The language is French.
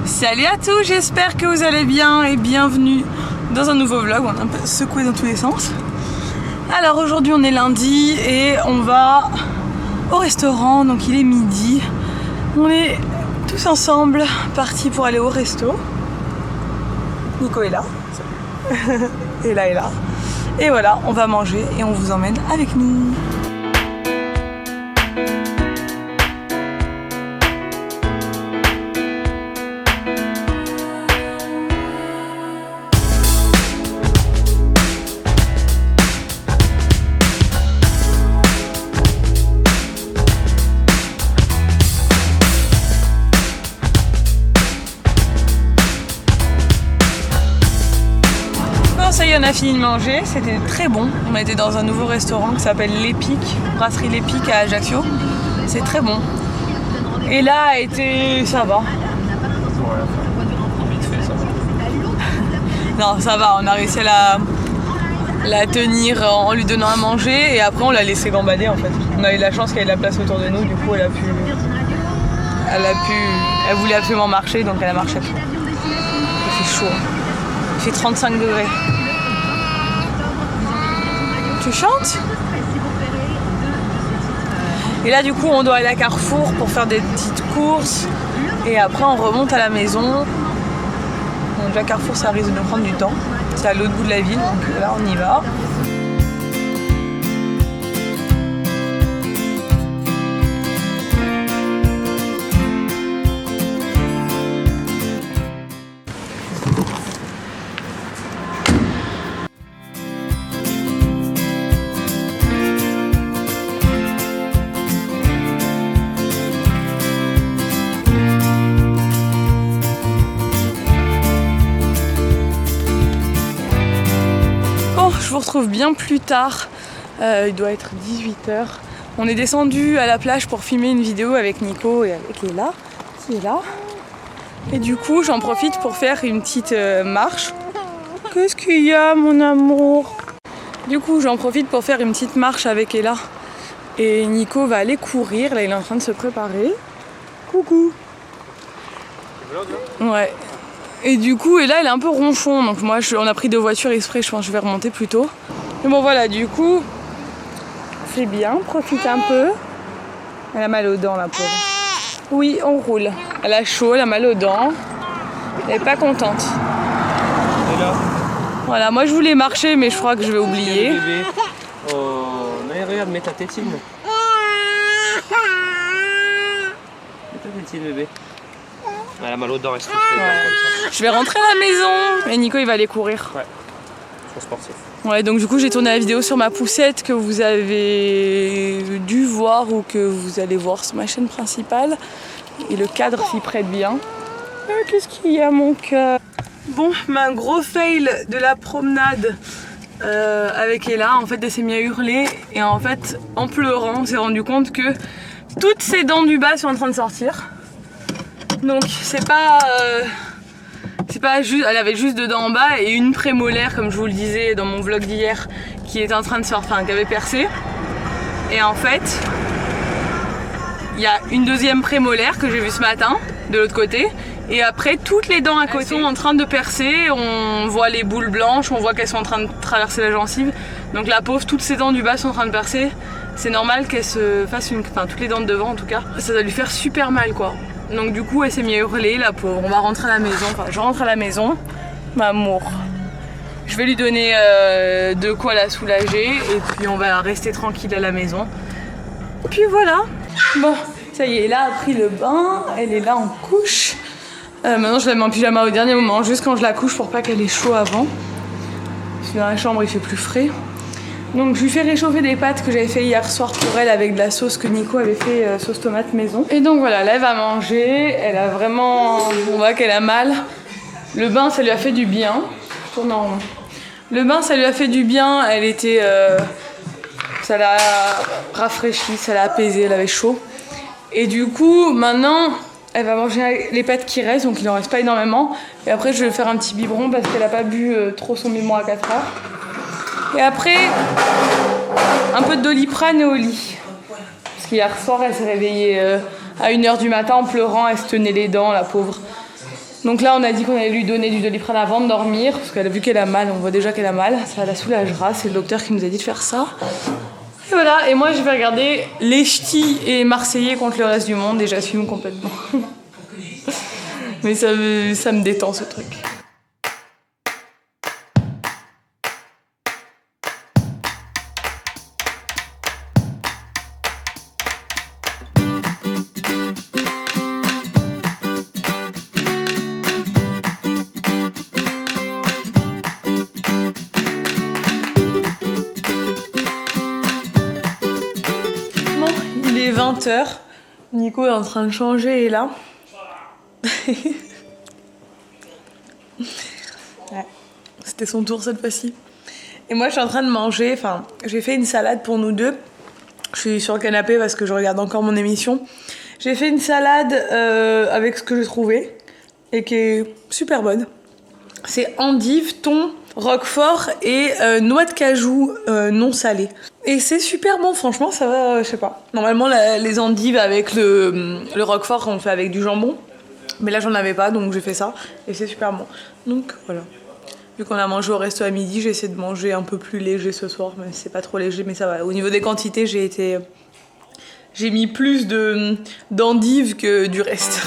Salut à tous, j'espère que vous allez bien et bienvenue dans un nouveau vlog. On est un peu secoué dans tous les sens. Alors aujourd'hui on est lundi et on va au restaurant, donc il est midi. On est tous ensemble partis pour aller au resto. Nico est là. Et là est là. Et voilà, on va manger et on vous emmène avec nous. Ça y est, on a fini de manger, c'était très bon. On était dans un nouveau restaurant qui s'appelle l'Epic, brasserie l'Epic à Ajaccio. C'est très bon. Et là, ça va. Ouais, vite fait ça va. Non, ça va, on a réussi à la tenir en lui donnant à manger et après on l'a laissé gambader en fait. On a eu la chance qu'il y ait de la place autour de nous, du coup elle voulait absolument marcher, donc elle a marché. Il fait chaud. Il fait 35 degrés. Tu chantes? Et là du coup on doit aller à Carrefour pour faire des petites courses et après on remonte à la maison. Donc à Carrefour ça risque de prendre du temps. C'est à l'autre bout de la ville, donc là on y va. Je vous retrouve bien plus tard, il doit être 18h. On est descendu à la plage pour filmer une vidéo avec Nico et avec Léla, qui est là. Et du coup, j'en profite pour faire une petite marche. Qu'est-ce qu'il y a, mon amour? Du coup, j'en profite pour faire une petite marche avec Léla. Et Nico va aller courir, là il est en train de se préparer. Coucou. Ouais. Et du coup, et là, elle est un peu ronchon, donc moi, on a pris 2 voitures exprès, je pense que je vais remonter plus tôt. Mais bon, voilà, du coup, c'est bien, profite un peu. Elle a mal aux dents, la pauvre. Oui, on roule. Elle a chaud, elle a mal aux dents. Elle est pas contente. Et là, voilà, moi, je voulais marcher, mais je crois que je vais oublier. bébé. Oh, mais regarde, mets ta tétine. Mets ta tétine, bébé. Elle a mal aux dents, elle se trouve comme ça. Je vais rentrer à la maison. Et Nico, il va aller courir. Ouais, trop sportif. Ouais, donc du coup, j'ai tourné la vidéo sur ma poussette que vous avez dû voir ou que vous allez voir sur ma chaîne principale. Et le cadre s'y prête bien. Qu'est-ce qu'il y a, mon cœur? Bon, un gros fail de la promenade avec Ella. En fait, elle s'est mise à hurler. Et en fait, en pleurant, on s'est rendu compte que toutes ses dents du bas sont en train de sortir. Donc c'est pas juste, elle avait juste 2 dents en bas et une prémolaire, comme je vous le disais dans mon vlog d'hier, qui était en train de sortir, enfin qui avait percé. Et en fait, il y a une 2e prémolaire que j'ai vue ce matin de l'autre côté. Et après, toutes les dents à côté sont en train de percer. On voit les boules blanches, on voit qu'elles sont en train de traverser la gencive. Donc la pauvre, toutes ses dents du bas sont en train de percer. C'est normal qu'elle se fasse enfin toutes les dents de devant en tout cas. Ça doit lui faire super mal quoi. Donc du coup elle s'est mise à hurler, la pauvre. On va rentrer à la maison, enfin je rentre à la maison. M'amour. Je vais lui donner de quoi la soulager et puis on va rester tranquille à la maison. Puis voilà. Bon, ça y est, elle a pris le bain, elle est là en couche. Maintenant je la mets en pyjama au dernier moment, juste quand je la couche pour pas qu'elle ait chaud avant. Parce que dans la chambre il fait plus frais. Donc je lui fais réchauffer des pâtes que j'avais fait hier soir pour elle avec de la sauce que Nico avait fait, sauce tomate maison. Et donc voilà, là elle va manger, elle a vraiment... On voit qu'elle a mal. Le bain ça lui a fait du bien. Je tourne en rond. Le bain ça lui a fait du bien, elle était... ça l'a rafraîchi, ça l'a apaisé, elle avait chaud. Et du coup maintenant elle va manger les pâtes qui restent, donc il en reste pas énormément. Et après je vais faire un petit biberon parce qu'elle a pas bu trop son biberon à 4 heures. Et après, un peu de Doliprane et au lit. Parce qu'hier soir, elle s'est réveillée à 1h du matin en pleurant, elle se tenait les dents, la pauvre. Donc là, on a dit qu'on allait lui donner du Doliprane avant de dormir, parce qu'elle a vu qu'elle a mal, on voit déjà qu'elle a mal, ça la soulagera, c'est le docteur qui nous a dit de faire ça. Et voilà, et moi je vais regarder les ch'tis et Marseillais contre le reste du monde et j'assume complètement. Mais ça me détend ce truc. Il est 20h, Nico est en train de changer et là. Ouais, c'était son tour cette fois-ci. Et moi je suis en train de manger, enfin j'ai fait une salade pour nous deux. Je suis sur le canapé parce que je regarde encore mon émission. J'ai fait une salade avec ce que j'ai trouvé et qui est super bonne. C'est endive, thon, roquefort et noix de cajou non salée. Et c'est super bon, franchement, ça va, je sais pas. Normalement, les endives avec le roquefort, on le fait avec du jambon. Mais là, j'en avais pas, donc j'ai fait ça. Et c'est super bon. Donc, voilà. Vu qu'on a mangé au resto à midi, j'ai essayé de manger un peu plus léger ce soir. Mais c'est pas trop léger, mais ça va. Au niveau des quantités, j'ai mis plus d'endives que du reste.